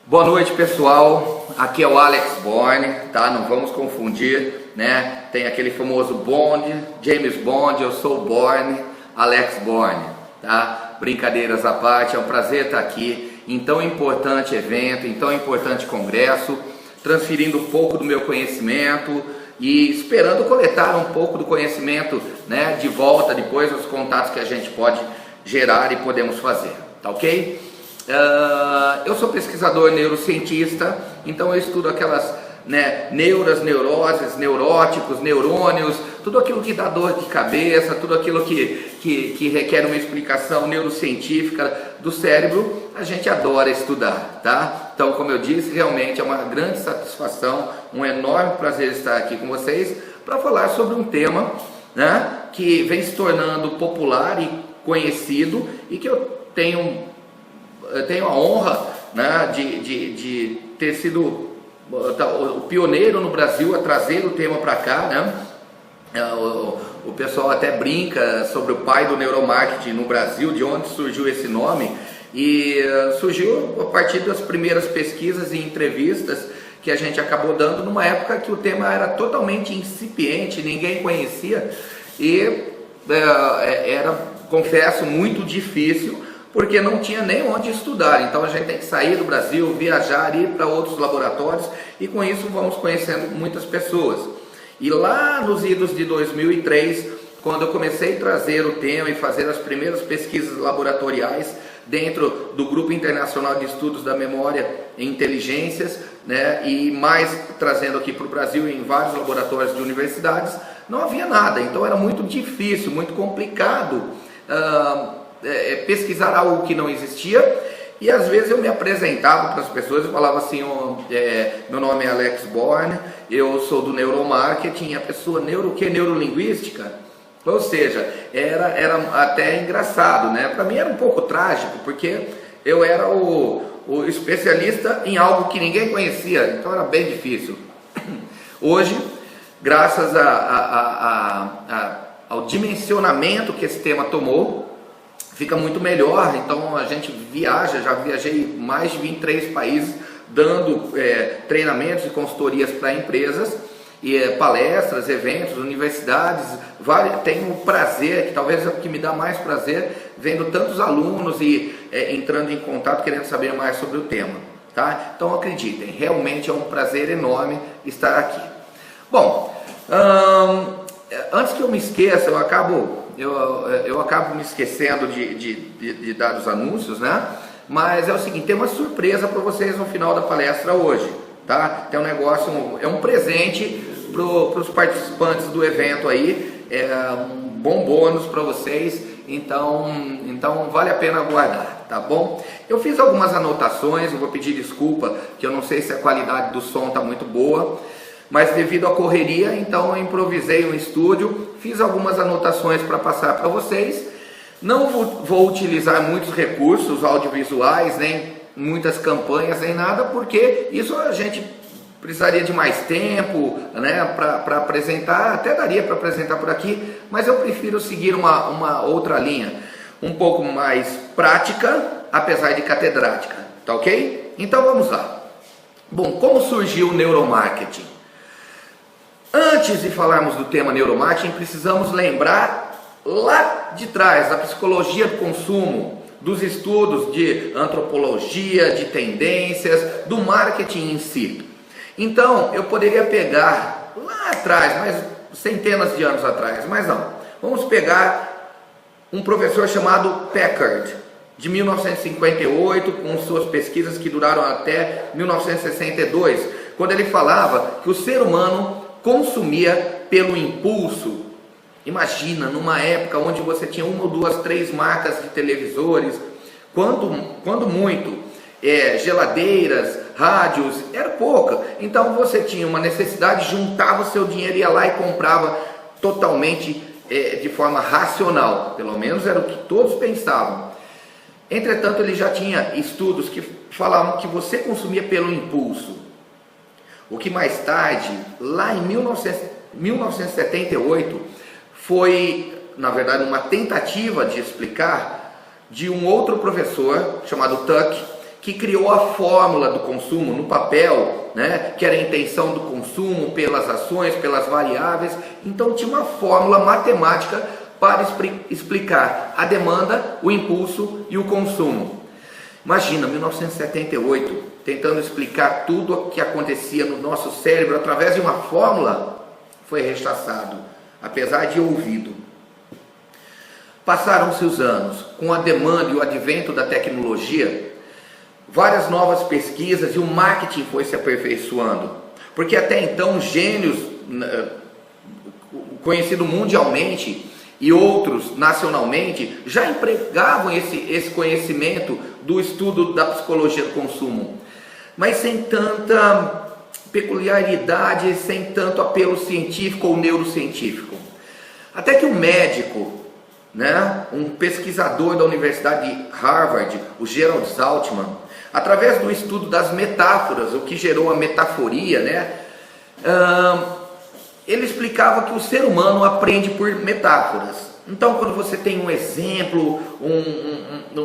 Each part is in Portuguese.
Boa noite, pessoal. Aqui é o Alex Borne, tá? Não vamos confundir, né? Tem aquele famoso Bond, James Bond, eu sou o Borne, Alex Borne, tá? Brincadeiras à parte, é um prazer estar aqui em tão importante evento, em tão importante congresso, transferindo um pouco do meu conhecimento e esperando coletar um pouco do conhecimento, né, de volta depois, os contatos que a gente pode gerar e podemos fazer, tá ok? Eu sou pesquisador neurocientista, então eu estudo aquelas, né, neuroses, neuróticos, neurônios, tudo aquilo que dá dor de cabeça, tudo aquilo que requer uma explicação neurocientífica do cérebro, a gente adora estudar, tá? Então, como eu disse, realmente é uma grande satisfação, um enorme prazer estar aqui com vocês para falar sobre um tema, né, que vem se tornando popular e conhecido e que eu tenho a honra, né, de ter sido o pioneiro no Brasil a trazer o tema para cá, né? O pessoal até brinca sobre o pai do neuromarketing no Brasil, de onde surgiu esse nome, e surgiu a partir das primeiras pesquisas e entrevistas que a gente acabou dando numa época que o tema era totalmente incipiente, ninguém conhecia, e era, confesso, muito difícil, porque não tinha nem onde estudar. Então a gente tem que sair do Brasil, viajar, ir para outros laboratórios, e com isso vamos conhecendo muitas pessoas. E lá nos idos de 2003, quando eu comecei a trazer o tema e fazer as primeiras pesquisas laboratoriais dentro do Grupo Internacional de Estudos da Memória e Inteligências, né, e mais trazendo aqui para o Brasil em vários laboratórios de universidades, não havia nada. Então era muito difícil, muito complicado pesquisar algo que não existia, e às vezes eu me apresentava para as pessoas e falava assim: meu nome é Alex Borne, eu sou do neuromarketing, e a pessoa, o que? Neurolinguística? Ou seja, era até engraçado, né? Para mim era um pouco trágico, porque eu era o especialista em algo que ninguém conhecia, então era bem difícil. Hoje, graças ao dimensionamento que esse tema tomou, fica muito melhor. Então a gente viaja, já viajei mais de 23 países dando treinamentos e consultorias para empresas, e palestras, eventos, universidades. Tenho o prazer, que talvez é o que me dá mais prazer, vendo tantos alunos e entrando em contato, querendo saber mais sobre o tema, tá? Então acreditem, realmente é um prazer enorme estar aqui. Bom, antes que eu me esqueça, eu acabo me esquecendo de dar os anúncios, né? Mas é o seguinte, tem uma surpresa para vocês no final da palestra hoje, tá? Tem um negócio, é um presente para os participantes do evento aí, um bom bônus para vocês, então vale a pena aguardar, tá bom? Eu fiz algumas anotações, eu vou pedir desculpa, que eu não sei se a qualidade do som está muito boa, mas devido à correria, então eu improvisei um estúdio, fiz algumas anotações para passar para vocês. Não vou utilizar muitos recursos audiovisuais, nem muitas campanhas, nem nada, porque isso a gente precisaria de mais tempo, né, para apresentar. Até daria para apresentar por aqui, mas eu prefiro seguir uma outra linha, um pouco mais prática, apesar de catedrática, tá ok? Então vamos lá. Bom, como surgiu o neuromarketing? Antes de falarmos do tema neuromarketing, precisamos lembrar lá de trás, da psicologia do consumo, dos estudos de antropologia, de tendências, do marketing em si. Então, eu poderia pegar lá atrás, mais centenas de anos atrás, mas não. Vamos pegar um professor chamado Packard, de 1958, com suas pesquisas que duraram até 1962, quando ele falava que o ser humano consumia pelo impulso. Imagina, numa época onde você tinha uma ou duas, três marcas de televisores, quando muito, geladeiras, rádios, era pouca. Então você tinha uma necessidade, juntava o seu dinheiro, ia lá e comprava totalmente de forma racional, pelo menos era o que todos pensavam. Entretanto, ele já tinha estudos que falavam que você consumia pelo impulso. O que mais tarde, lá em 1978, foi, na verdade, uma tentativa de explicar de um outro professor chamado Tuck, que criou a fórmula do consumo no papel, né, que era a intenção do consumo pelas ações, pelas variáveis. Então tinha uma fórmula matemática para explicar a demanda, o impulso e o consumo. Imagina, 1978, tentando explicar tudo o que acontecia no nosso cérebro através de uma fórmula, foi rechaçado, apesar de ouvido. Passaram-se os anos, com a demanda e o advento da tecnologia, várias novas pesquisas e o marketing foi se aperfeiçoando, porque até então gênios conhecidos mundialmente e outros nacionalmente já empregavam esse conhecimento do estudo da psicologia do consumo, mas sem tanta peculiaridade, sem tanto apelo científico ou neurocientífico. Até que um médico, né, um pesquisador da Universidade de Harvard, o Gerald Saltman, através do estudo das metáforas, o que gerou a metaforia, né, ele explicava que o ser humano aprende por metáforas. Então, quando você tem um exemplo,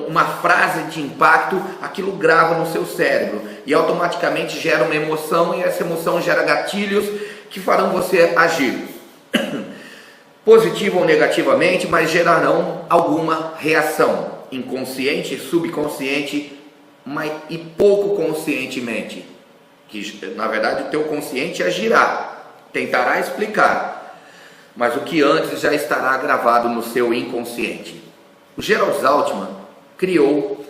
uma frase de impacto, aquilo grava no seu cérebro e automaticamente gera uma emoção, e essa emoção gera gatilhos que farão você agir, positivo ou negativamente, mas gerarão alguma reação, inconsciente, subconsciente, e pouco conscientemente, que na verdade o teu consciente agirá, tentará explicar, mas o que antes já estará gravado no seu inconsciente. O Gerald Saltman criou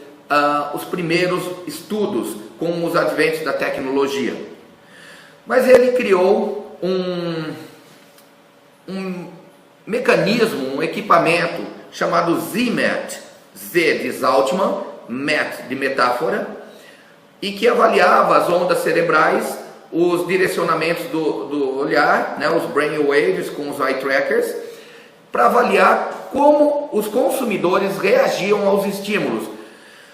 os primeiros estudos com os adventos da tecnologia, mas ele criou um mecanismo, um equipamento chamado ZMAT, Z de Saltman, MET de metáfora, e que avaliava as ondas cerebrais, os direcionamentos do olhar, né, os brain waves com os eye trackers, para avaliar como os consumidores reagiam aos estímulos.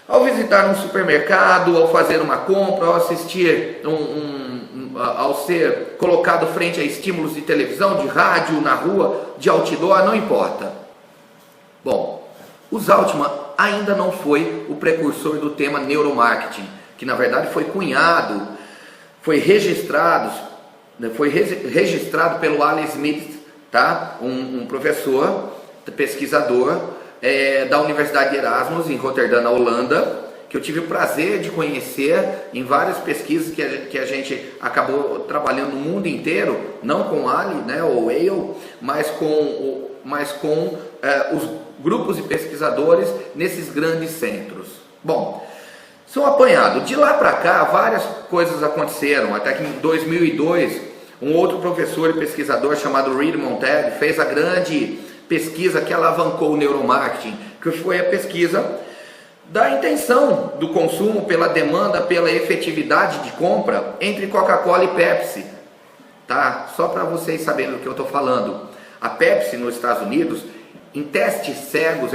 Ao visitar um supermercado, ao fazer uma compra, ao assistir, ao ser colocado frente a estímulos de televisão, de rádio, na rua, de outdoor, não importa. Bom, o Saltman ainda não foi o precursor do tema neuromarketing, que na verdade foi cunhado, foi registrado pelo Alan Smith, tá? Um professor, pesquisador da Universidade de Erasmus, em Roterdã, na Holanda, que eu tive o prazer de conhecer em várias pesquisas que a gente acabou trabalhando no mundo inteiro, não com Ali, né, ou Yale, mas com os grupos de pesquisadores nesses grandes centros. Bom, são apanhados. De lá para cá, várias coisas aconteceram, até que em 2002, um outro professor e pesquisador chamado Reed Montag fez a grande pesquisa que alavancou o neuromarketing, que foi a pesquisa da intenção do consumo pela demanda, pela efetividade de compra entre Coca-Cola e Pepsi. Tá? Só para vocês saberem do que eu estou falando. A Pepsi nos Estados Unidos, em testes cegos,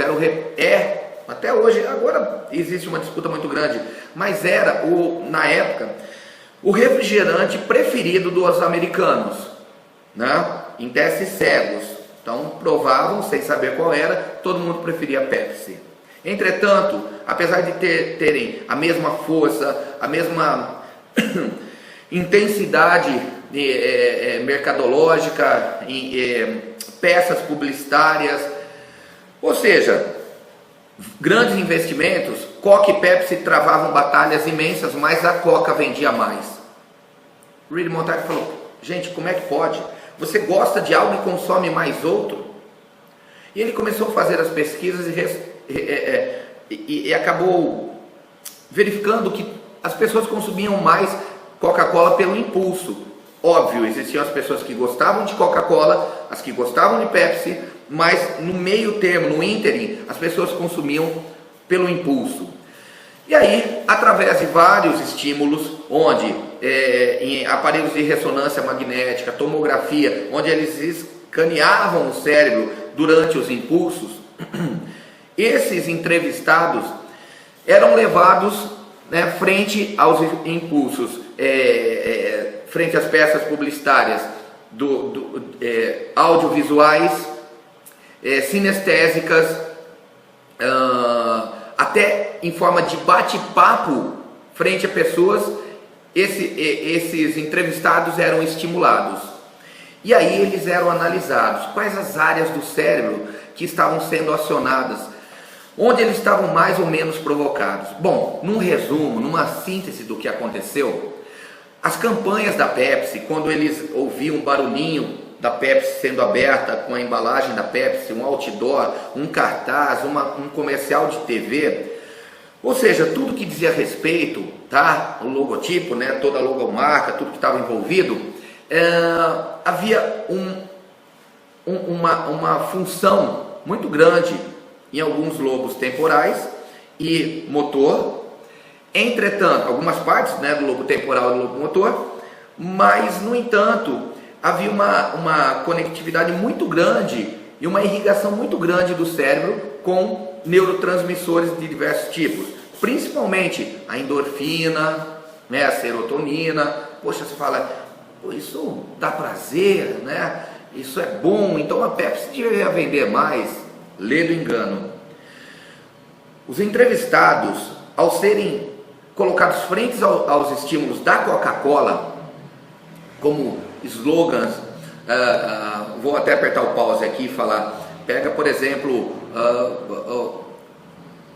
até hoje, agora existe uma disputa muito grande, mas era, na época, o refrigerante preferido dos americanos, né? Em testes cegos. Então provavam, sem saber qual era, todo mundo preferia a Pepsi. Entretanto, apesar de terem a mesma força, a mesma intensidade mercadológica, peças publicitárias, ou seja, grandes investimentos, Coca e Pepsi travavam batalhas imensas, mas a Coca vendia mais. Reed Montag falou: gente, como é que pode? Você gosta de algo e consome mais outro? E ele começou a fazer as pesquisas e acabou verificando que as pessoas consumiam mais Coca-Cola pelo impulso. Óbvio, existiam as pessoas que gostavam de Coca-Cola, as que gostavam de Pepsi, mas no meio termo, no ínterim, as pessoas consumiam pelo impulso. E aí, através de vários estímulos, onde em aparelhos de ressonância magnética, tomografia, onde eles escaneavam o cérebro durante os impulsos, esses entrevistados eram levados, né, frente aos impulsos, frente às peças publicitárias, audiovisuais, sinestésicas, até em forma de bate-papo frente a pessoas, esses entrevistados eram estimulados. E aí eles eram analisados. Quais as áreas do cérebro que estavam sendo acionadas, onde eles estavam mais ou menos provocados. Bom, num resumo, numa síntese do que aconteceu, as campanhas da Pepsi, quando eles ouviam um barulhinho da Pepsi sendo aberta, com a embalagem da Pepsi, um outdoor, um cartaz, um comercial de TV, ou seja, tudo que dizia respeito, tá? O logotipo, né? Toda a logomarca, tudo que estava envolvido, havia uma função muito grande em alguns lobos temporais e motor. Entretanto, algumas partes, né, do lobo temporal e do lobo motor, mas no entanto havia uma conectividade muito grande e uma irrigação muito grande do cérebro com neurotransmissores de diversos tipos, principalmente a endorfina, né, a serotonina. Poxa, você fala, isso dá prazer, né? Isso é bom, então a Pepsi deveria vender mais. Lê do engano. Os entrevistados, ao serem colocados frente aos estímulos da Coca-Cola, como slogans, vou até apertar o pause aqui e falar, pega por exemplo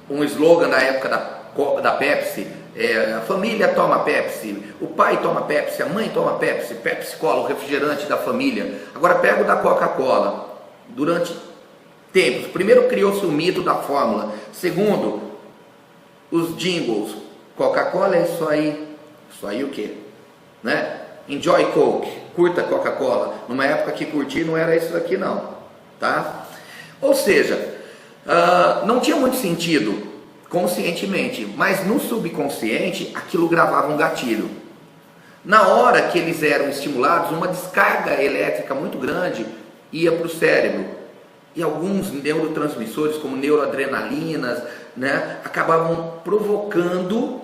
um slogan da época da Pepsi, a família toma Pepsi, o pai toma Pepsi, a mãe toma Pepsi, Pepsi Cola, o refrigerante da família. Agora pega o da Coca-Cola. Durante tempos, primeiro criou-se o mito da fórmula, segundo, os jingles, Coca-Cola é isso aí o quê? Né? Enjoy Coke, curta Coca-Cola. Numa época que curtir não era isso aqui não, tá? Ou seja, não tinha muito sentido conscientemente, mas no subconsciente aquilo gravava um gatilho. Na hora que eles eram estimulados, uma descarga elétrica muito grande ia para o cérebro, e alguns neurotransmissores como neuroadrenalinas, né, acabavam provocando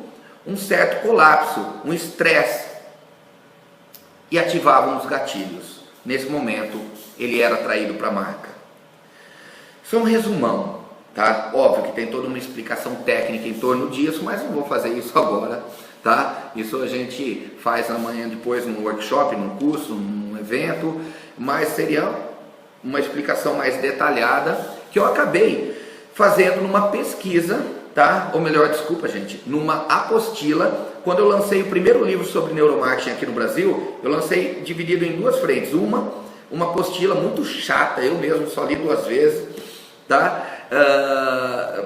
um certo colapso, um estresse, e ativavam os gatilhos. Nesse momento ele era atraído para a marca. Isso é um resumão, tá? Óbvio que tem toda uma explicação técnica em torno disso, mas não vou fazer isso agora, tá? Isso a gente faz amanhã depois num workshop, num curso, num evento, mas seria uma explicação mais detalhada que eu acabei fazendo numa pesquisa, tá? Ou melhor, desculpa gente, numa apostila. Quando eu lancei o primeiro livro sobre neuromarketing aqui no Brasil, eu lancei dividido em duas frentes. Uma apostila muito chata, eu mesmo só li 2 vezes, tá?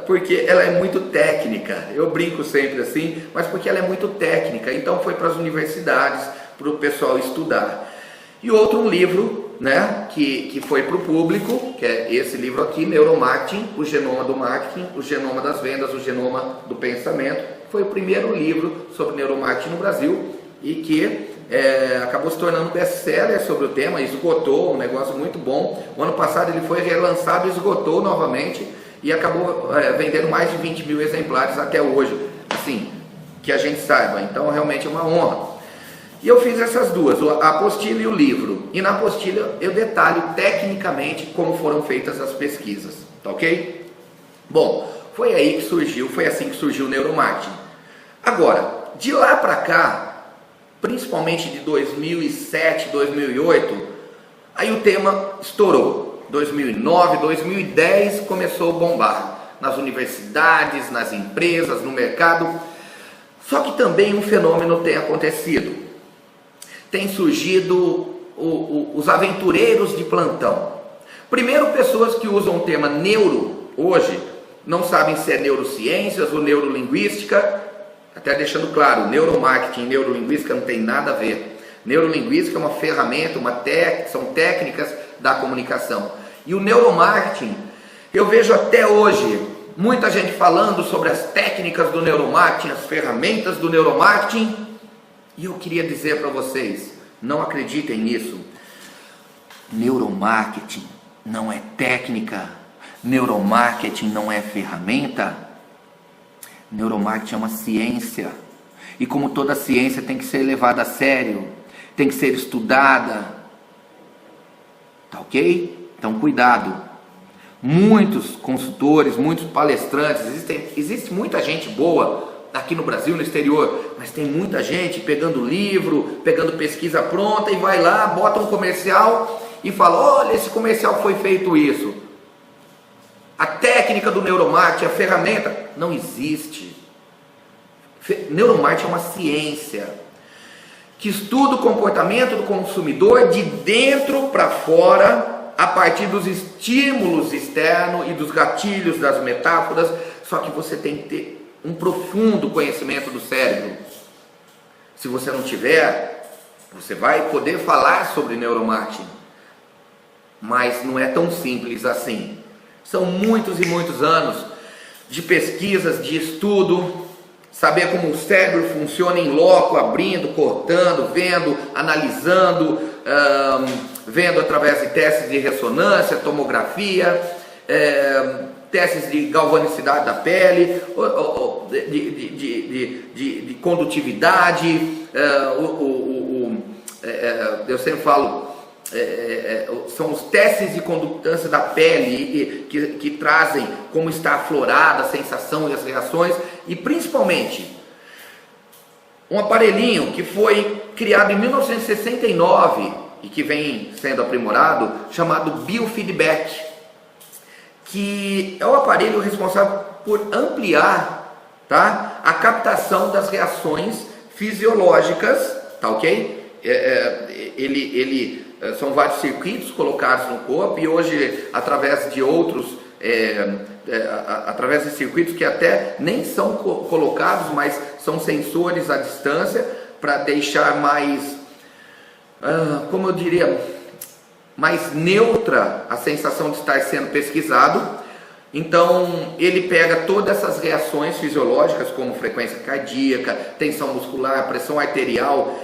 Porque ela é muito técnica, eu brinco sempre assim, mas porque ela é muito técnica, então foi para as universidades, para o pessoal estudar. E outro, um livro, né, que foi para o público, que é esse livro aqui, Neuromarketing, o genoma do marketing, o genoma das vendas, o genoma do pensamento. Foi o primeiro livro sobre neuromarketing no Brasil e que acabou se tornando best-seller sobre o tema, esgotou, um negócio muito bom. O ano passado ele foi relançado, esgotou novamente e acabou vendendo mais de 20 mil exemplares até hoje, assim, que a gente saiba. Então realmente é uma honra. E eu fiz essas duas, a apostila e o livro. E na apostila eu detalho tecnicamente como foram feitas as pesquisas, tá ok? Bom, foi assim que surgiu o neuromarketing. Agora, de lá para cá, principalmente de 2007, 2008, aí o tema estourou. 2009, 2010 começou a bombar nas universidades, nas empresas, no mercado. Só que também um fenômeno tem acontecido. Tem surgido os aventureiros de plantão. Primeiro, pessoas que usam o tema neuro hoje não sabem se é neurociências ou neurolinguística, até deixando claro, neuromarketing e neurolinguística não tem nada a ver. Neurolinguística é uma ferramenta, são técnicas da comunicação. E o neuromarketing, eu vejo até hoje muita gente falando sobre as técnicas do neuromarketing, as ferramentas do neuromarketing, e eu queria dizer para vocês, não acreditem nisso. Neuromarketing não é técnica, neuromarketing não é ferramenta. Neuromarketing é uma ciência, e como toda ciência tem que ser levada a sério, tem que ser estudada, tá ok? Então cuidado. Muitos consultores, muitos palestrantes, existe muita gente boa aqui no Brasil, no exterior, mas tem muita gente pegando livro, pegando pesquisa pronta e vai lá, bota um comercial e fala: olha, esse comercial foi feito isso. A técnica do neuromarketing, a ferramenta, não existe. Neuromarketing é uma ciência que estuda o comportamento do consumidor de dentro para fora, a partir dos estímulos externos e dos gatilhos, das metáforas. Só que você tem que ter um profundo conhecimento do cérebro. Se você não tiver, você vai poder falar sobre neuromarketing, mas não é tão simples assim. São muitos e muitos anos de pesquisas, de estudo, saber como o cérebro funciona em loco, abrindo, cortando, vendo, analisando, vendo através de testes de ressonância, tomografia, testes de galvanicidade da pele, de condutividade, eu sempre falo, são os testes de condutância da pele que trazem como está aflorada a sensação e as reações, e principalmente um aparelhinho que foi criado em 1969 e que vem sendo aprimorado, chamado biofeedback, que é o aparelho responsável por ampliar, tá, a captação das reações fisiológicas, tá ok? São vários circuitos colocados no corpo, e hoje, através de outros, através de circuitos que até nem são colocados, mas são sensores à distância, para deixar mais, como eu diria, mais neutra a sensação de estar sendo pesquisado. Então ele pega todas essas reações fisiológicas, como frequência cardíaca, tensão muscular, pressão arterial,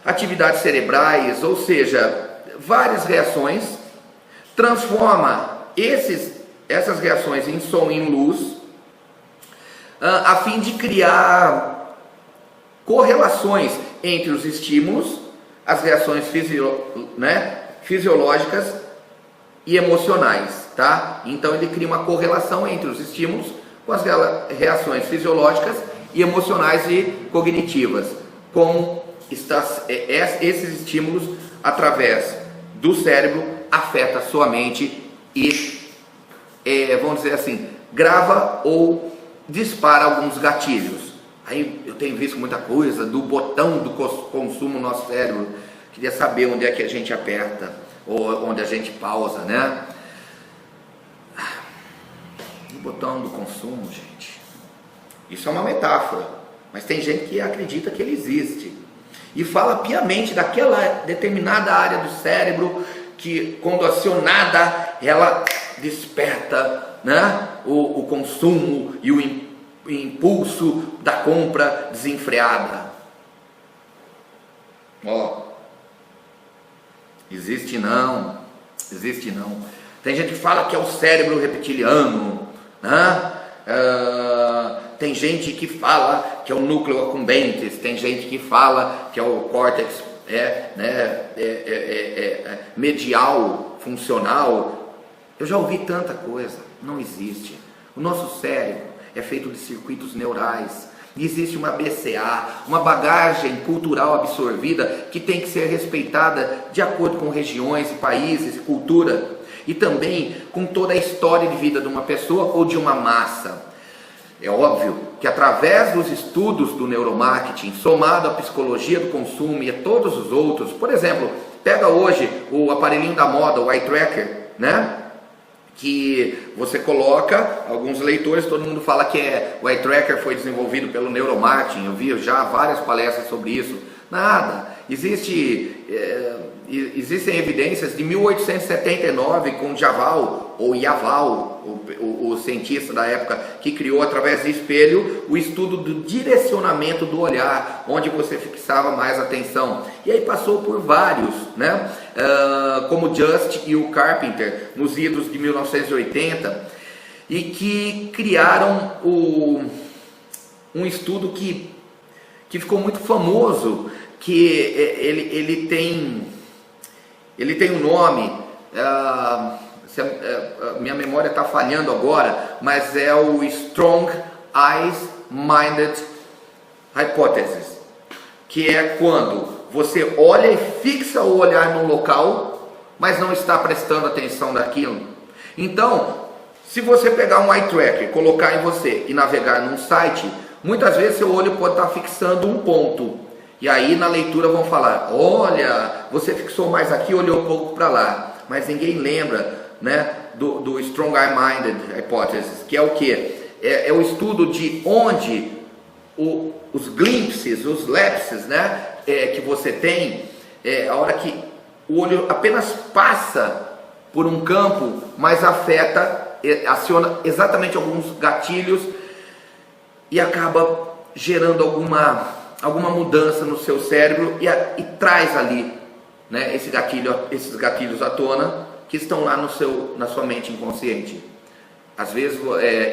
atividades cerebrais, ou seja, várias reações, transforma essas reações em som e em luz, a fim de criar correlações entre os estímulos, as reações fisiológicas e emocionais, tá? Então ele cria uma correlação entre os estímulos com as reações fisiológicas e emocionais e cognitivas, como esses estímulos através do cérebro afeta a sua mente e, vamos dizer assim, grava ou dispara alguns gatilhos. Aí eu tenho visto muita coisa do botão do consumo no nosso cérebro. Queria saber onde é que a gente aperta ou onde a gente pausa, né? O botão do consumo, gente, isso é uma metáfora, mas tem gente que acredita que ele existe e fala piamente daquela determinada área do cérebro que, quando acionada, ela desperta, né, o consumo e o impulso da compra desenfreada. Existe não. Tem gente que fala que é o cérebro reptiliano, né? Tem gente que fala que é o núcleo accumbens, tem gente que fala que é o córtex medial, funcional. Eu já ouvi tanta coisa, não existe. O nosso cérebro é feito de circuitos neurais. E existe uma BCA, uma bagagem cultural absorvida que tem que ser respeitada de acordo com regiões, países, cultura, e também com toda a história de vida de uma pessoa ou de uma massa. É óbvio que através dos estudos do neuromarketing, somado à psicologia do consumo e a todos os outros, por exemplo, pega hoje o aparelhinho da moda, o eye tracker, né? Que você coloca, alguns leitores, todo mundo fala que o eye tracker foi desenvolvido pelo neuromarketing. Eu vi já várias palestras sobre isso. Nada, existem evidências de 1879 com Javal, ou Yaval, o cientista da época, que criou através de espelho o estudo do direcionamento do olhar, onde você fixava mais atenção. E aí passou por vários, né? Como Just e o Carpenter, nos idos de 1980, e que criaram um estudo que ficou muito famoso, que ele tem um nome, minha memória está falhando agora, mas é o Strong Eyes Minded hypothesis, que é quando você olha e fixa o olhar no local, mas não está prestando atenção naquilo. Então, se você pegar um eye tracker, colocar em você e navegar num site, muitas vezes seu olho pode estar fixando um ponto. E aí na leitura vão falar, olha, você fixou mais aqui, olhou um pouco para lá. Mas ninguém lembra, né, do Strong Eye-Minded Hypothesis, que é o quê? É o estudo de onde os glimpses, os lapses, né, que você tem, a hora que o olho apenas passa por um campo, mas aciona exatamente alguns gatilhos e acaba gerando alguma mudança no seu cérebro e traz ali, né, esses gatilhos à tona que estão lá na sua mente inconsciente. Às vezes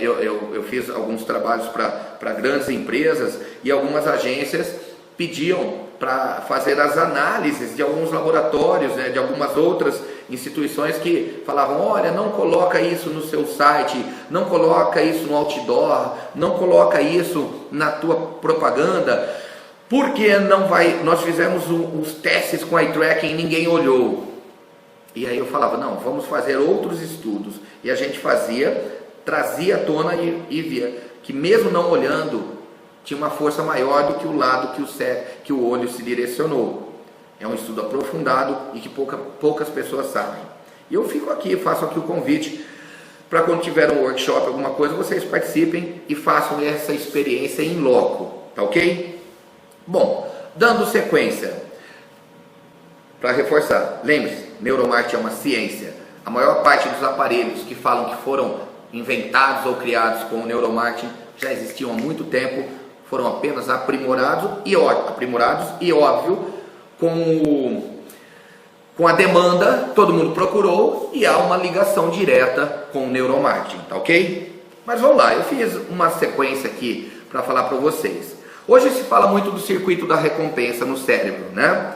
eu fiz alguns trabalhos para grandes empresas e algumas agências pediam para fazer as análises de alguns laboratórios, né, de algumas outras instituições que falavam, olha, não coloca isso no seu site, não coloca isso no outdoor, não coloca isso na tua propaganda, porque não vai. Nós fizemos uns testes com eye tracking e ninguém olhou. E aí eu falava, não, vamos fazer outros estudos. E a gente trazia à tona e via que mesmo não olhando, tinha uma força maior do que o lado que o olho se direcionou. É um estudo aprofundado e que poucas pessoas sabem. E eu fico aqui, faço aqui o convite para quando tiver um workshop, alguma coisa, vocês participem e façam essa experiência em loco, tá ok? Bom, dando sequência, para reforçar, lembre-se, neuromarketing é uma ciência. A maior parte dos aparelhos que falam que foram inventados ou criados com o neuromarketing já existiam há muito tempo, foram apenas aprimorados e óbvio, com a demanda, todo mundo procurou e há uma ligação direta com o neuromarketing, tá ok? Mas vamos lá, eu fiz uma sequência aqui para falar para vocês. Hoje se fala muito do circuito da recompensa no cérebro, né?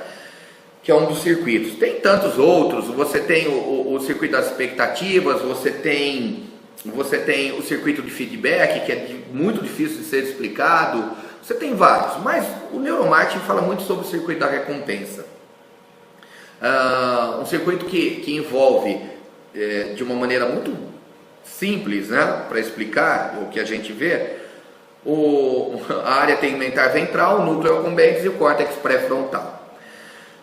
Que é um dos circuitos. Tem tantos outros, você tem o circuito das expectativas, você tem o circuito de feedback, que é muito difícil de ser explicado, você tem vários, mas o neuromarketing fala muito sobre o circuito da recompensa. Um circuito que envolve, de uma maneira muito simples, né, para explicar o que a gente vê, a área tegmentar ventral, o núcleo accumbens e o córtex pré-frontal.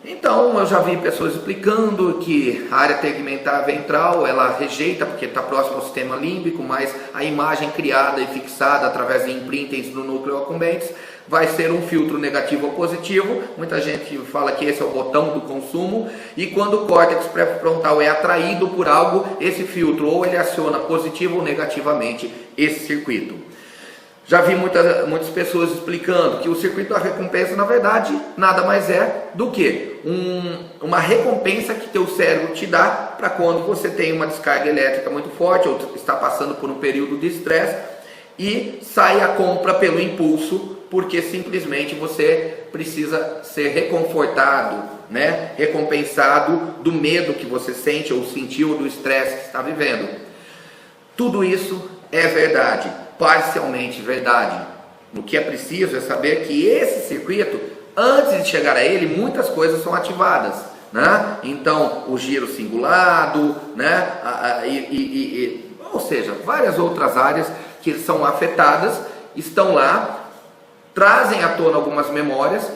Então, eu já vi pessoas explicando que a área tegmentar ventral, ela rejeita porque está próximo ao sistema límbico, mas a imagem criada e fixada através de imprintings no núcleo accumbens vai ser um filtro negativo ou positivo. Muita gente fala que esse é o botão do consumo, e quando o córtex pré-frontal é atraído por algo, esse filtro ou ele aciona positivo ou negativamente esse circuito. Já vi muitas pessoas explicando que o circuito da recompensa, na verdade, nada mais é do que uma recompensa que teu cérebro te dá para quando você tem uma descarga elétrica muito forte ou está passando por um período de estresse e sai a compra pelo impulso, porque simplesmente você precisa ser reconfortado, né? Recompensado do medo que você sente ou sentiu, do estresse que está vivendo. Tudo isso é verdade. Parcialmente verdade. O que é preciso é saber que esse circuito, antes de chegar a ele, muitas coisas são ativadas, né? Então, o giro cingulado, né? Ou seja, várias outras áreas que são afetadas, estão lá, trazem à tona algumas memórias.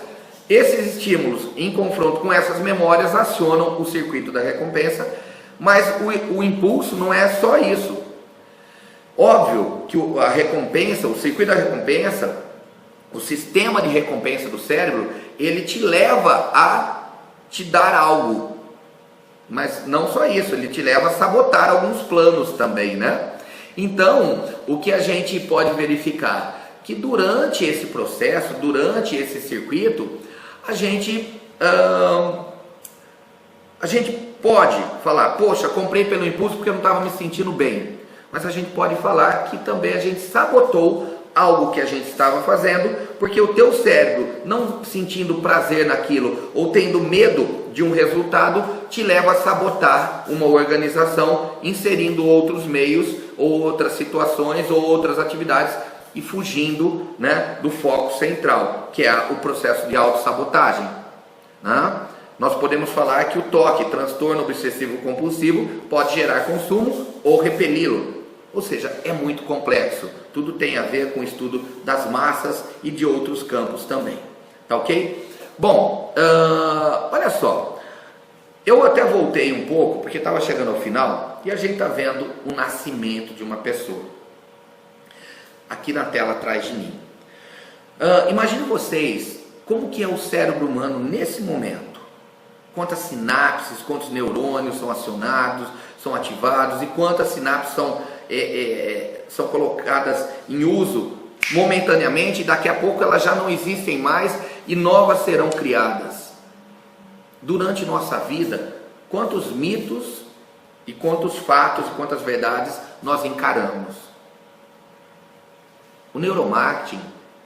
Esses estímulos, em confronto com essas memórias, acionam o circuito da recompensa, mas o impulso não é só isso. Óbvio que a recompensa, o circuito da recompensa, o sistema de recompensa do cérebro, ele te leva a te dar algo. Mas não só isso, ele te leva a sabotar alguns planos também, né? Então, o que a gente pode verificar? Que durante esse processo, durante esse circuito, a gente pode falar, poxa, comprei pelo impulso porque eu não estava me sentindo bem. Mas a gente pode falar que também a gente sabotou algo que a gente estava fazendo, porque o teu cérebro, não sentindo prazer naquilo ou tendo medo de um resultado, te leva a sabotar uma organização, inserindo outros meios, ou outras situações, ou outras atividades e fugindo, né, do foco central, que é o processo de autossabotagem, né? Nós podemos falar que o TOC, transtorno obsessivo compulsivo, pode gerar consumo ou repeli-lo. Ou seja, é muito complexo. Tudo tem a ver com o estudo das massas e de outros campos também. Tá ok? Bom, olha só. Eu até voltei um pouco, porque estava chegando ao final, e a gente está vendo o nascimento de uma pessoa. Aqui na tela atrás de mim. Imagine vocês como que é o cérebro humano nesse momento. Quantas sinapses, quantos neurônios são acionados, são ativados e quantas sinapses são colocadas em uso momentaneamente e daqui a pouco elas já não existem mais e novas serão criadas. Durante nossa vida, quantos mitos e quantos fatos e quantas verdades nós encaramos. O neuromarketing,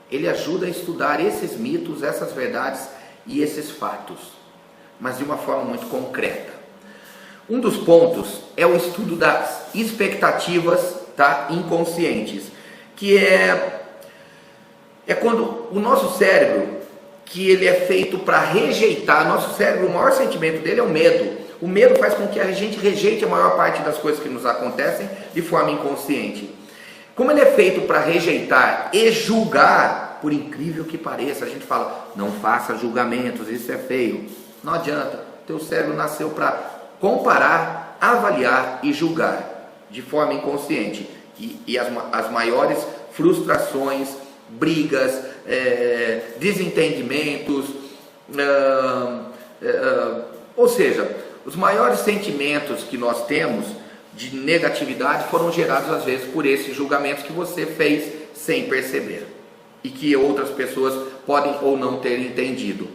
ele ajuda a estudar esses mitos, essas verdades e esses fatos, mas de uma forma muito concreta. Um dos pontos é o estudo das expectativas, tá, inconscientes, que é quando o nosso cérebro, que ele é feito para rejeitar, nosso cérebro, o maior sentimento dele é o medo. O medo faz com que a gente rejeite a maior parte das coisas que nos acontecem de forma inconsciente. Como ele é feito para rejeitar e julgar, por incrível que pareça, a gente fala, não faça julgamentos, isso é feio. Não adianta, teu cérebro nasceu para comparar, avaliar e julgar de forma inconsciente. E as maiores frustrações, brigas, desentendimentos, ou seja, os maiores sentimentos que nós temos de negatividade foram gerados às vezes por esses julgamentos que você fez sem perceber e que outras pessoas podem ou não ter entendido.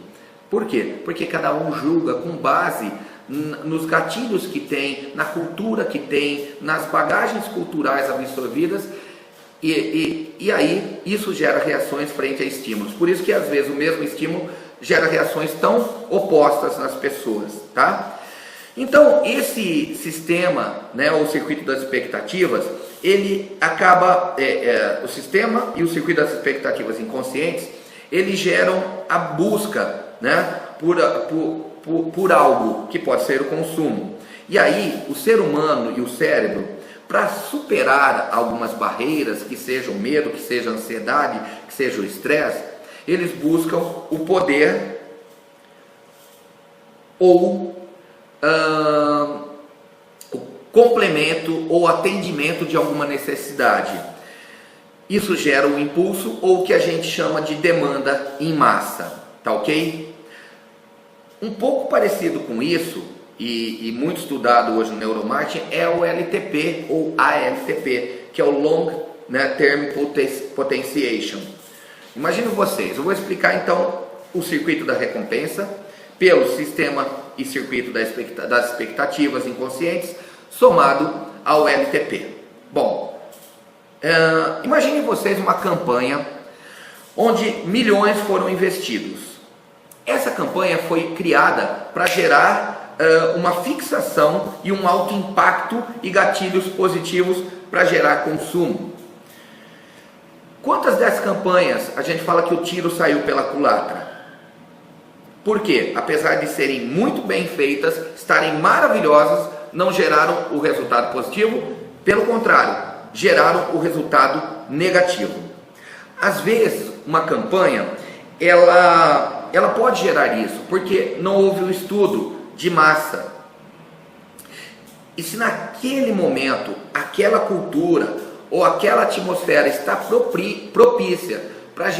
Por quê? Porque cada um julga com base nos gatilhos que tem, na cultura que tem, nas bagagens culturais absorvidas e aí isso gera reações frente a estímulos. Por isso que às vezes o mesmo estímulo gera reações tão opostas nas pessoas, tá? Então esse sistema, né, o circuito das expectativas, ele acaba, o sistema e o circuito das expectativas inconscientes, eles geram a busca, né, por algo que pode ser o consumo. E aí o ser humano e o cérebro, para superar algumas barreiras, que seja o medo, que seja a ansiedade, que seja o estresse, eles buscam o poder ou o complemento ou atendimento de alguma necessidade. Isso gera um impulso ou o que a gente chama de demanda em massa, tá ok? Um pouco parecido com isso, e muito estudado hoje no neuromarketing, é o LTP ou ALTP, que é o Long Term Potentiation. Imagine vocês, eu vou explicar então o circuito da recompensa pelo sistema e circuito das expectativas inconscientes somado ao LTP. Bom, imagine vocês uma campanha onde milhões foram investidos. Essa campanha foi criada para gerar uma fixação e um alto impacto e gatilhos positivos para gerar consumo. Quantas dessas campanhas a gente fala que o tiro saiu pela culatra? Por quê? Apesar de serem muito bem feitas, estarem maravilhosas, não geraram o resultado positivo, pelo contrário, geraram o resultado negativo. Às vezes, uma campanha, ela pode gerar isso, porque não houve um estudo de massa. E se naquele momento, aquela cultura ou aquela atmosfera está propícia para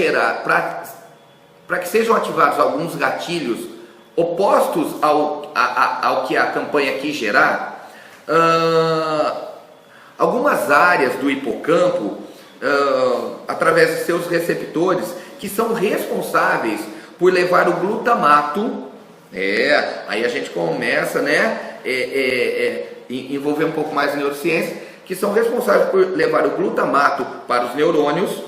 que sejam ativados alguns gatilhos opostos ao que a campanha quis gerar, algumas áreas do hipocampo, através de seus receptores, que são responsáveis por levar o glutamato, aí a gente começa, né, envolver um pouco mais de neurociência, que são responsáveis por levar o glutamato para os neurônios.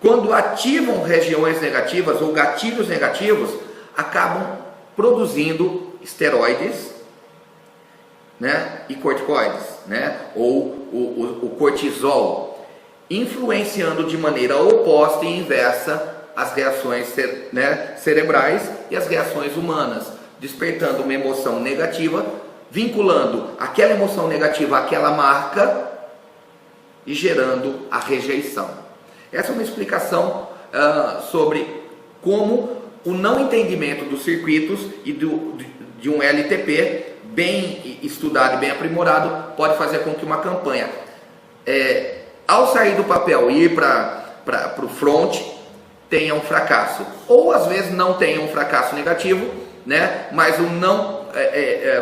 Quando ativam regiões negativas ou gatilhos negativos, acabam produzindo esteroides, né, e corticoides, né, ou o cortisol. influenciando de maneira oposta e inversa as reações cerebrais e as reações humanas, despertando uma emoção negativa, vinculando aquela emoção negativa àquela marca e gerando a rejeição. Essa é uma explicação sobre como o não entendimento dos circuitos e de um LTP bem estudado e bem aprimorado pode fazer com que uma campanha, ao sair do papel e ir para o front, tenha um fracasso, ou às vezes não tenha um fracasso negativo, né? Mas o não,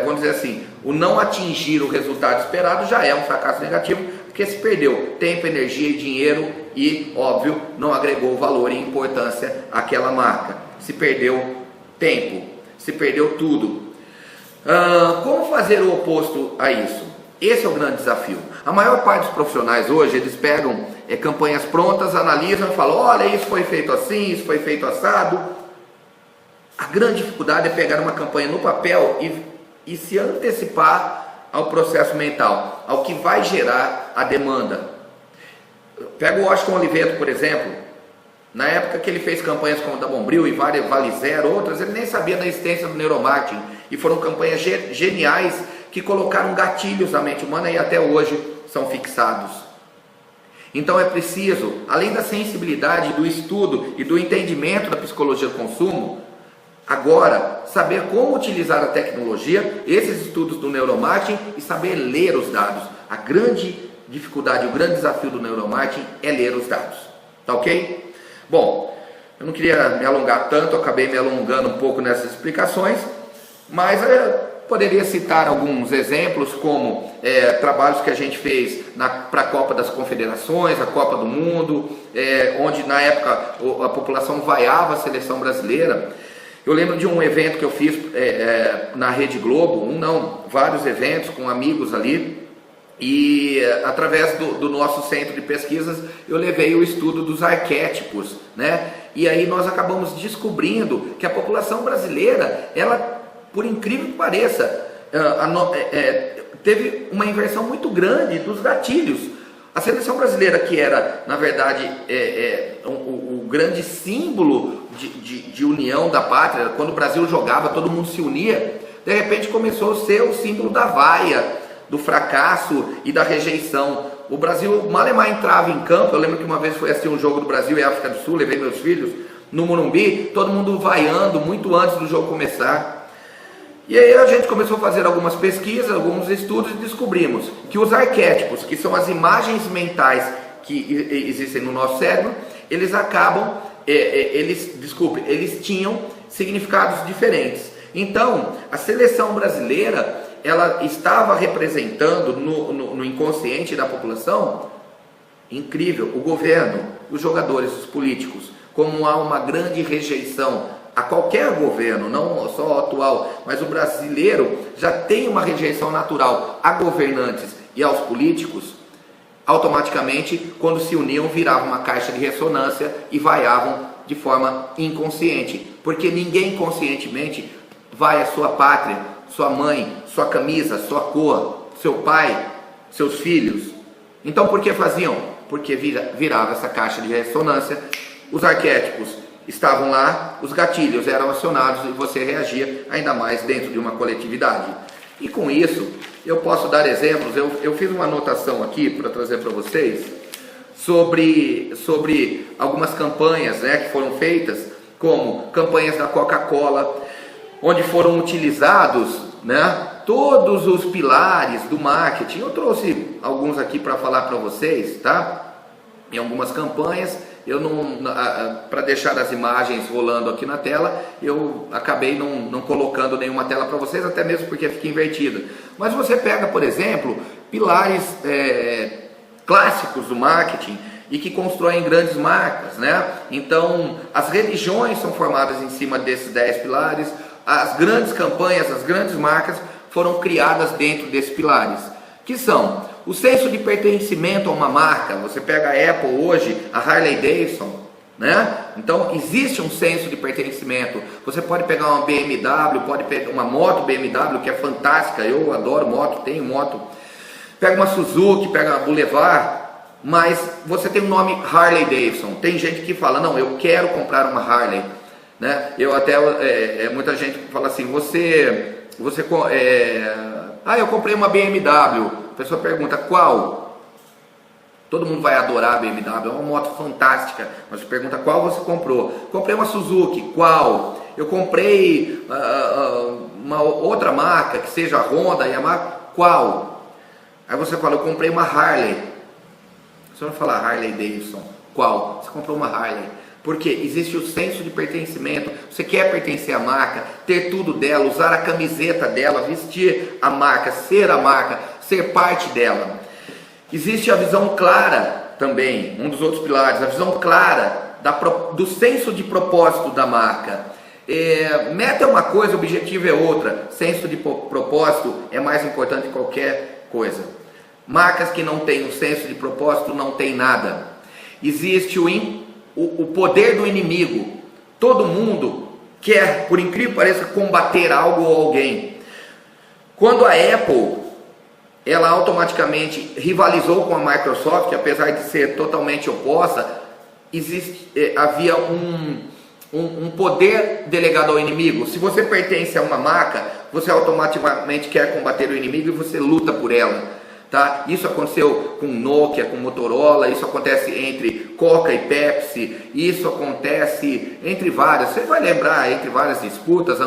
vamos dizer assim, o não atingir o resultado esperado já é um fracasso negativo, porque se perdeu tempo, energia e dinheiro e, óbvio, não agregou valor e importância àquela marca. Se perdeu tempo, se perdeu tudo. Como fazer o oposto a isso? Esse é o grande desafio. A maior parte dos profissionais hoje, eles pegam campanhas prontas, analisam e falam, olha, isso foi feito assim, isso foi feito assado. A grande dificuldade é pegar uma campanha no papel e se antecipar ao processo mental, ao que vai gerar a demanda. Pega o Washington Oliveto, por exemplo. Na época que ele fez campanhas como a da Bombril e Vale Zero, outras, ele nem sabia da existência do neuromarketing. E foram campanhas geniais que colocaram gatilhos na mente humana e até hoje são fixados. Então é preciso, além da sensibilidade, do estudo e do entendimento da psicologia do consumo, agora saber como utilizar a tecnologia, esses estudos do neuromarketing e saber ler os dados. A grande dificuldade, o grande desafio do neuromarketing é ler os dados. Tá ok? Bom, eu não queria me alongar tanto, eu acabei me alongando um pouco nessas explicações, mas poderia citar alguns exemplos, como trabalhos que a gente fez para a Copa das Confederações, a Copa do Mundo, onde na época a população vaiava a seleção brasileira. Eu lembro de um evento que eu fiz na Rede Globo, vários eventos com amigos ali, e através do nosso centro de pesquisas eu levei o estudo dos arquétipos, né? E aí nós acabamos descobrindo que a população brasileira, ela, por incrível que pareça, teve uma inversão muito grande dos gatilhos. A seleção brasileira, que era, na verdade, o grande símbolo de união da pátria, quando o Brasil jogava, todo mundo se unia, de repente começou a ser o símbolo da vaia, do fracasso e da rejeição. O Brasil malemar entrava em campo. Eu lembro que uma vez fui assistir um jogo do Brasil e África do Sul, levei meus filhos no Morumbi, todo mundo vaiando muito antes do jogo começar. E aí a gente começou a fazer algumas pesquisas, alguns estudos e descobrimos que os arquétipos, que são as imagens mentais que existem no nosso cérebro, eles acabam, eles tinham significados diferentes. Então, a seleção brasileira, ela estava representando no inconsciente da população, incrível, o governo, os jogadores, os políticos, como há uma grande rejeição a qualquer governo, não só o atual, mas o brasileiro já tem uma rejeição natural a governantes e aos políticos. Automaticamente, quando se uniam, viravam uma caixa de ressonância e vaiavam de forma inconsciente, porque ninguém conscientemente vai à sua pátria, sua mãe, sua camisa, sua cor, seu pai, seus filhos. Então por que faziam? Porque virava essa caixa de ressonância, os arquétipos estavam lá, os gatilhos eram acionados e você reagia ainda mais dentro de uma coletividade. E com isso, eu posso dar exemplos. Eu fiz uma anotação aqui para trazer para vocês sobre algumas campanhas, né, que foram feitas, como campanhas da Coca-Cola, onde foram utilizados, né, todos os pilares do marketing. Eu trouxe alguns aqui para falar para vocês, tá? Em algumas campanhas, eu não, para deixar as imagens rolando aqui na tela, eu acabei não colocando nenhuma tela para vocês, até mesmo porque fica invertida. Mas você pega, por exemplo, pilares clássicos do marketing e que constroem grandes marcas, né? Então, as religiões são formadas em cima desses 10 pilares, as grandes campanhas, as grandes marcas foram criadas dentro desses pilares, que são o senso de pertencimento a uma marca. Você pega a Apple hoje, a Harley Davidson, né? Então existe um senso de pertencimento. Você pode pegar uma BMW, pode pegar uma moto BMW, que é fantástica, eu adoro moto, tenho moto. Pega uma Suzuki, pega uma Boulevard, mas você tem o nome Harley Davidson. Tem gente que fala, não, eu quero comprar uma Harley, né? Eu até, muita gente fala assim, eu comprei uma BMW. A pessoa pergunta, qual? Todo mundo vai adorar a BMW, é uma moto fantástica, mas você pergunta qual você comprou. Comprei uma Suzuki, qual? Eu comprei uma outra marca, que seja a Honda, Yamaha, qual? Aí você fala, eu comprei uma Harley. Você vai falar Harley Davidson, qual? Você comprou uma Harley. Porque existe o senso de pertencimento, você quer pertencer à marca, ter tudo dela, usar a camiseta dela, vestir a marca, ser parte dela. Existe a visão clara também, um dos outros pilares, a visão clara do senso de propósito da marca. Meta é uma coisa, objetivo é outra, senso de propósito é mais importante que qualquer coisa. Marcas que não têm o senso de propósito não tem nada. Existe o poder do inimigo. Todo mundo quer, por incrível que pareça, combater algo ou alguém. Quando a Apple, ela automaticamente rivalizou com a Microsoft, apesar de ser totalmente oposta, havia um poder delegado ao inimigo. Se você pertence a uma marca, você automaticamente quer combater o inimigo e você luta por ela. Tá? Isso aconteceu com Nokia, com Motorola, isso acontece entre Coca e Pepsi, isso acontece entre várias, você vai lembrar, entre várias disputas,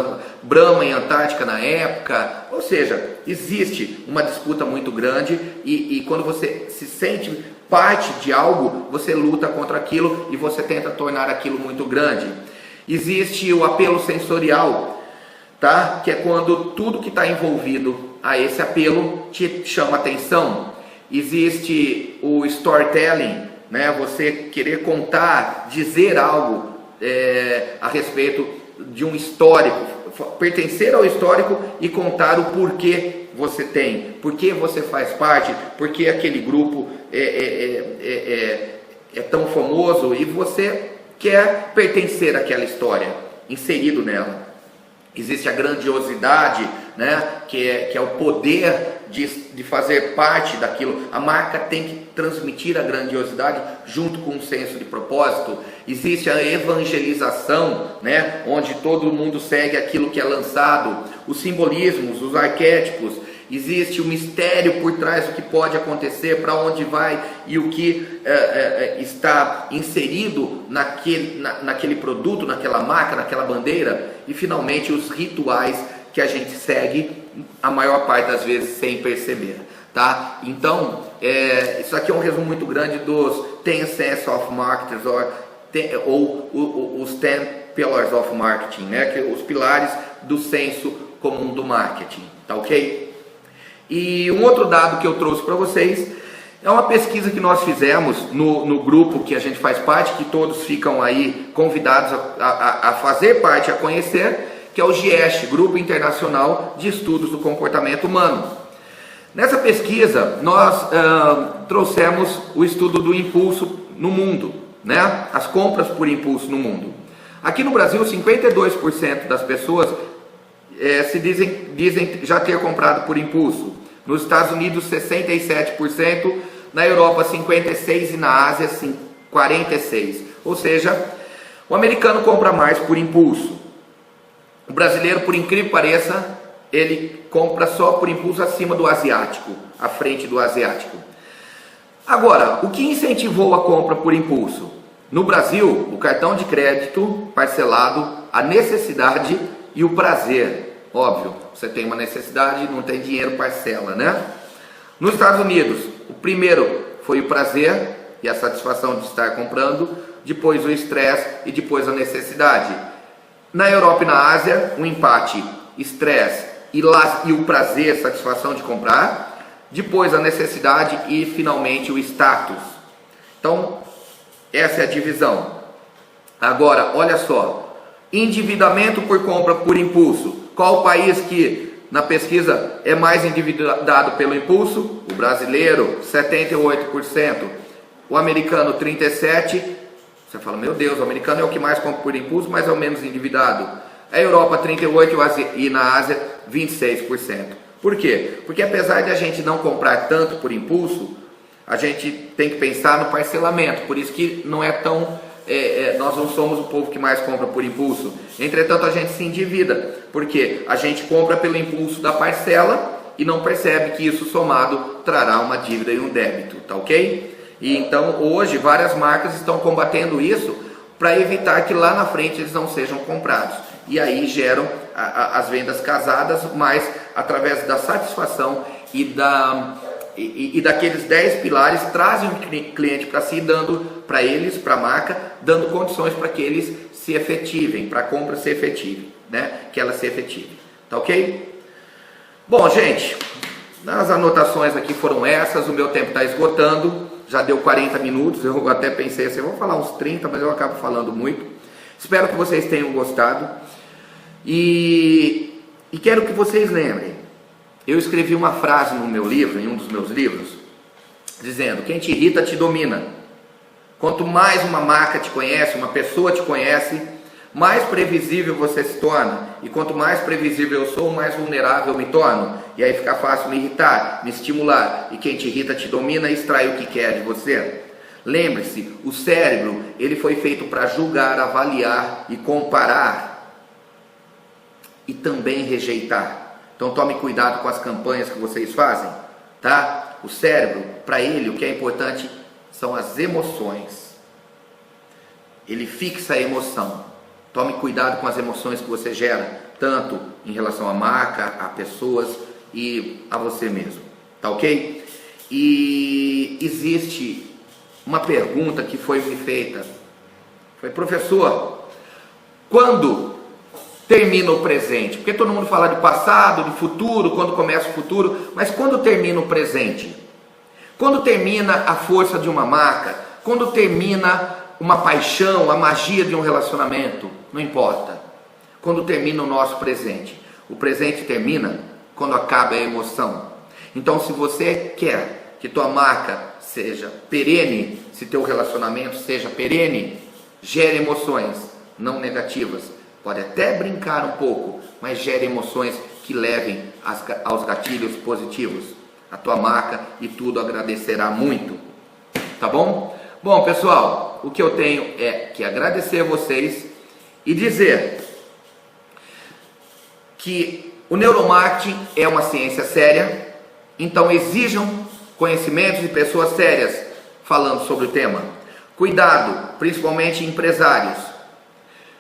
Brahma e Antártica na época, ou seja, existe uma disputa muito grande e quando você se sente parte de algo, você luta contra aquilo e você tenta tornar aquilo muito grande. Existe o apelo sensorial, tá? Que é quando tudo que está envolvido a esse apelo te chama atenção. Existe o storytelling, né? Você querer contar, dizer algo a respeito de um histórico, pertencer ao histórico e contar o porquê você tem, porquê você faz parte, porquê aquele grupo é tão famoso e você quer pertencer àquela história, inserido nela. Existe a grandiosidade, né? que é o poder de fazer parte daquilo. A marca tem que transmitir a grandiosidade junto com um senso de propósito. Existe a evangelização, né? Onde todo mundo segue aquilo que é lançado. Os simbolismos, os arquétipos. Existe o mistério por trás do que pode acontecer, para onde vai e o que está inserido naquele produto, naquela marca, naquela bandeira. E finalmente os rituais que a gente segue a maior parte das vezes sem perceber. Tá? Então, isso aqui é um resumo muito grande dos 10 Sense of Marketers, ou os 10 Pillars of Marketing, né? Que os pilares do senso comum do marketing. Tá ok? E um outro dado que eu trouxe para vocês é uma pesquisa que nós fizemos no grupo que a gente faz parte, que todos ficam aí convidados a fazer parte, a conhecer, que é o GIEST, Grupo Internacional de Estudos do Comportamento Humano. Nessa pesquisa, nós trouxemos o estudo do impulso no mundo, né? As compras por impulso no mundo. Aqui no Brasil, 52% das pessoas dizem já ter comprado por impulso. Nos Estados Unidos 67%, na Europa 56% e na Ásia 46%. Ou seja, o americano compra mais por impulso. O brasileiro, por incrível que pareça, ele compra só por impulso acima do asiático, à frente do asiático. Agora, o que incentivou a compra por impulso? No Brasil, o cartão de crédito parcelado, a necessidade e o prazer. Óbvio, você tem uma necessidade, não tem dinheiro, parcela, né? Nos Estados Unidos, o primeiro foi o prazer e a satisfação de estar comprando, depois o estresse e depois a necessidade. Na Europa e na Ásia, um empate, estresse e o prazer, satisfação de comprar, depois a necessidade e finalmente o status. Então, essa é a divisão. Agora, olha só, endividamento por compra por impulso. Qual o país que na pesquisa é mais endividado pelo impulso? O brasileiro, 78%. O americano, 37%. Você fala, meu Deus, o americano é o que mais compra por impulso, mas é o menos endividado. A Europa, 38% e na Ásia, 26%. Por quê? Porque apesar de a gente não comprar tanto por impulso, a gente tem que pensar no parcelamento, por isso que não é tão... nós não somos o povo que mais compra por impulso. Entretanto, a gente se endivida, porque a gente compra pelo impulso da parcela e não percebe que isso somado trará uma dívida e um débito, tá ok? E então hoje várias marcas estão combatendo isso para evitar que lá na frente eles não sejam comprados. E aí geram as vendas casadas, mas através da satisfação e daqueles 10 pilares, trazem o cliente para si, dando para eles, para a marca, dando condições para que eles se efetivem, para a compra se efetive, né? Que ela se efetive, tá ok? Bom, gente, as anotações aqui foram essas, o meu tempo está esgotando, já deu 40 minutos, eu até pensei assim, eu vou falar uns 30, mas eu acabo falando muito. Espero que vocês tenham gostado e quero que vocês lembrem, eu escrevi uma frase no meu livro, em um dos meus livros, dizendo: quem te irrita te domina. Quanto mais uma marca te conhece, uma pessoa te conhece, mais previsível você se torna. E quanto mais previsível eu sou, mais vulnerável eu me torno. E aí fica fácil me irritar, me estimular. E quem te irrita te domina e extrai o que quer de você. Lembre-se, o cérebro ele foi feito para julgar, avaliar e comparar. E também rejeitar. Então tome cuidado com as campanhas que vocês fazem, tá? O cérebro, para ele, o que é importante são as emoções. Ele fixa a emoção. Tome cuidado com as emoções que você gera, tanto em relação à marca, a pessoas e a você mesmo, tá ok? E existe uma pergunta que foi me feita, foi: professor, quando termina o presente? Porque todo mundo fala de passado, de futuro, quando começa o futuro, mas quando termina o presente? Quando termina a força de uma marca? Quando termina uma paixão, a magia de um relacionamento? Não importa. Quando termina o nosso presente? O presente termina quando acaba a emoção. Então, se você quer que tua marca seja perene, se teu relacionamento seja perene, gere emoções, não negativas. Pode até brincar um pouco, mas gere emoções que levem aos gatilhos positivos. A tua marca e tudo agradecerá muito. Tá bom? Bom, pessoal, o que eu tenho é que agradecer a vocês e dizer que o neuromarketing é uma ciência séria, então exijam conhecimentos de pessoas sérias falando sobre o tema. Cuidado, principalmente empresários,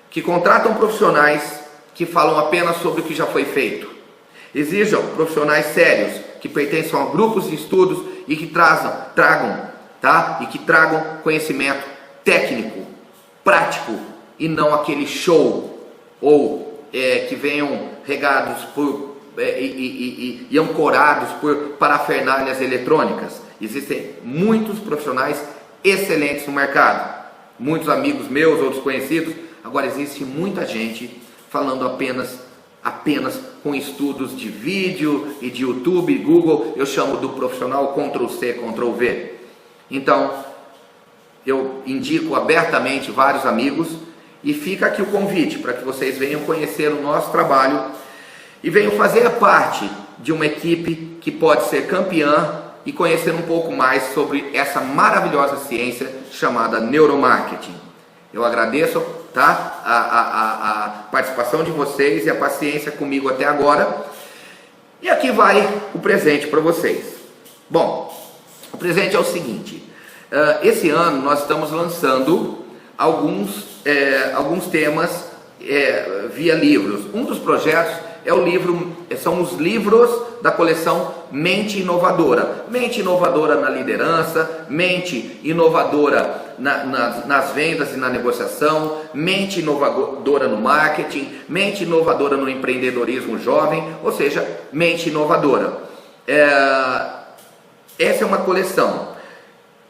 que contratam profissionais que falam apenas sobre o que já foi feito. Exijam profissionais sérios, que pertençam a grupos de estudos e que tragam conhecimento técnico, prático, e não aquele show, ou que venham regados e ancorados por parafernálias eletrônicas. Existem muitos profissionais excelentes no mercado, muitos amigos meus, outros conhecidos. Agora existe muita gente falando apenas com estudos de vídeo e de YouTube, Google. Eu chamo do profissional Ctrl+C, Ctrl+V. Então, eu indico abertamente vários amigos e fica aqui o convite para que vocês venham conhecer o nosso trabalho e venham fazer parte de uma equipe que pode ser campeã e conhecer um pouco mais sobre essa maravilhosa ciência chamada neuromarketing. Eu agradeço, tá, a participação de vocês e a paciência comigo até agora. E aqui vai o presente para vocês. Bom, o presente é o seguinte: esse ano nós estamos lançando alguns temas via livros. Um dos projetos são os livros da coleção Mente Inovadora. Mente inovadora na liderança, mente inovadora nas vendas e na negociação, mente inovadora no marketing, mente inovadora no empreendedorismo jovem, ou seja, mente inovadora. Essa é uma coleção.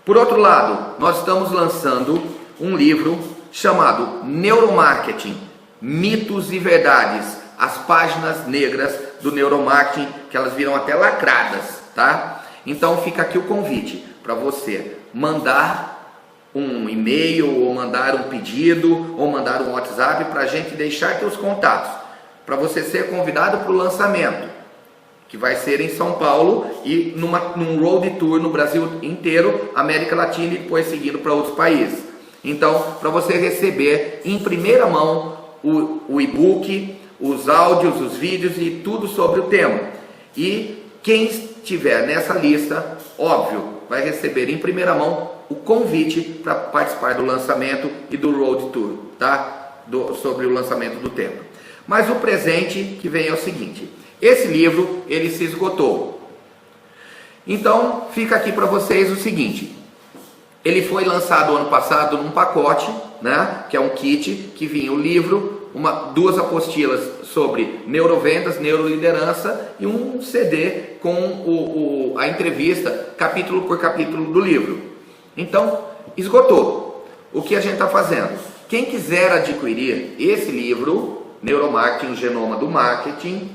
Por outro lado, nós estamos lançando um livro chamado Neuromarketing, Mitos e Verdades, as páginas negras do neuromarketing, que elas viram até lacradas, tá? Então fica aqui o convite para você mandar um e-mail, ou mandar um pedido, ou mandar um WhatsApp para a gente deixar aqui os contatos, para você ser convidado para o lançamento. que vai ser em São Paulo e num road tour no Brasil inteiro, América Latina e depois seguindo para outros países. Então, para você receber em primeira mão o e-book, os áudios, os vídeos e tudo sobre o tema. E quem estiver nessa lista, óbvio, vai receber em primeira mão o convite para participar do lançamento e do road tour, tá? Sobre o lançamento do tema. Mas o presente que vem é o seguinte: esse livro ele se esgotou. Então fica aqui para vocês o seguinte: ele foi lançado ano passado num pacote, né? Que é um kit que vinha o livro, duas apostilas sobre neurovendas, neuroliderança e um CD com a entrevista capítulo por capítulo do livro. Então esgotou. O que a gente está fazendo? Quem quiser adquirir esse livro, Neuromarketing, o Genoma do Marketing,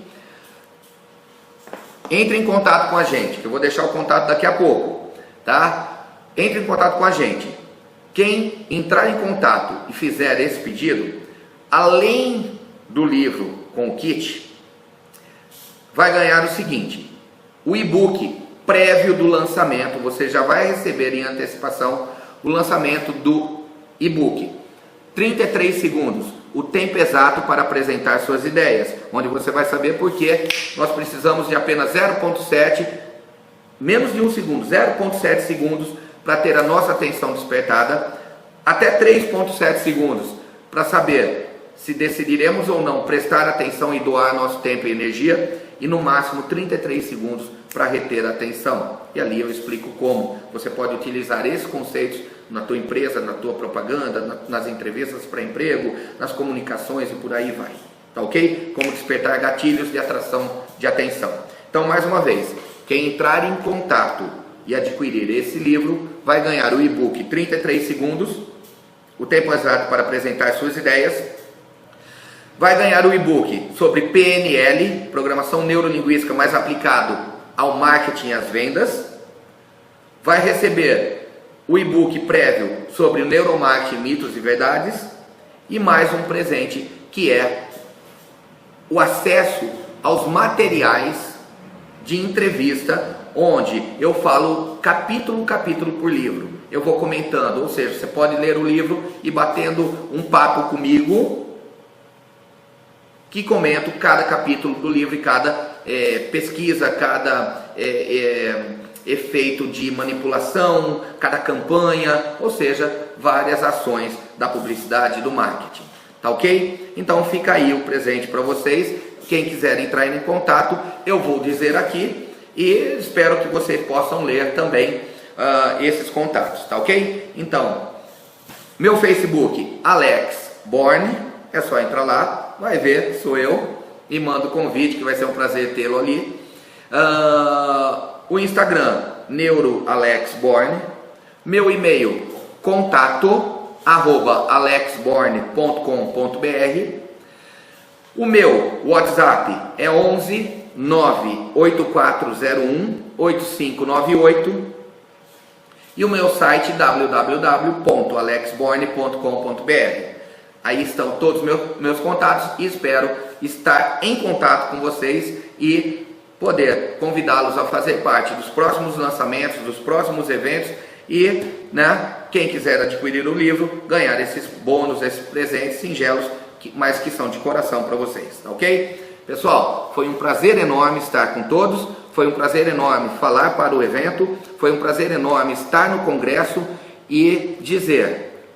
entre em contato com a gente, que eu vou deixar o contato daqui a pouco, tá? Entre em contato com a gente. Quem entrar em contato e fizer esse pedido, além do livro com o kit, vai ganhar o seguinte: o e-book prévio do lançamento. Você já vai receber em antecipação o lançamento do e-book. 33 segundos, o tempo exato para apresentar suas ideias, onde você vai saber por que nós precisamos de apenas 0,7, menos de 1 segundo, 0,7 segundos para ter a nossa atenção despertada, até 3,7 segundos para saber se decidiremos ou não prestar atenção e doar nosso tempo e energia, e no máximo 33 segundos para reter a atenção. E ali eu explico como você pode utilizar esses conceitos na tua empresa, na tua propaganda, nas entrevistas para emprego, nas comunicações e por aí vai. Tá ok? Como despertar gatilhos de atração de atenção. Então, mais uma vez, quem entrar em contato e adquirir esse livro vai ganhar o e-book 33 segundos, o tempo exato para apresentar suas ideias. Vai ganhar o e-book sobre PNL, Programação Neurolinguística mais aplicado ao marketing e às vendas. Vai receber o e-book prévio sobre o neuromarketing, mitos e verdades. E mais um presente, que é o acesso aos materiais de entrevista, onde eu falo capítulo por livro. Eu vou comentando, ou seja, você pode ler o livro e batendo um papo comigo, que comento cada capítulo do livro e cada pesquisa, cada efeito de manipulação, cada campanha, ou seja, várias ações da publicidade e do marketing. Tá ok? Então fica aí o presente para vocês. Quem quiser entrar em contato, eu vou dizer aqui e espero que vocês possam ler também esses contatos. Tá ok? Então, meu Facebook, Alex Borne, é só entrar lá, vai ver, sou eu, e manda o convite, que vai ser um prazer tê-lo ali. O Instagram, NeuroAlexBorne. Meu e-mail, contato@alexborne.com.br. O meu WhatsApp é 11 98401 8598. E o meu site, www.alexborne.com.br. Aí estão todos os meus contatos e espero estar em contato com vocês e poder convidá-los a fazer parte dos próximos lançamentos, dos próximos eventos e, quem quiser adquirir o livro, ganhar esses bônus, esses presentes singelos, mas que são de coração para vocês, tá ok? Pessoal, foi um prazer enorme estar com todos, foi um prazer enorme falar para o evento, foi um prazer enorme estar no congresso e dizer: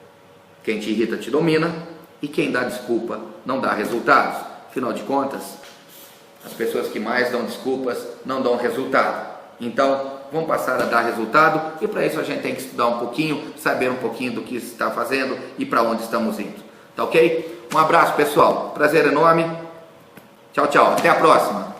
quem te irrita te domina e quem dá desculpa não dá resultados. Afinal de contas, as pessoas que mais dão desculpas não dão resultado. Então, vamos passar a dar resultado e para isso a gente tem que estudar um pouquinho, saber um pouquinho do que está fazendo e para onde estamos indo. Tá ok? Um abraço, pessoal. Prazer enorme. Tchau, tchau. Até a próxima.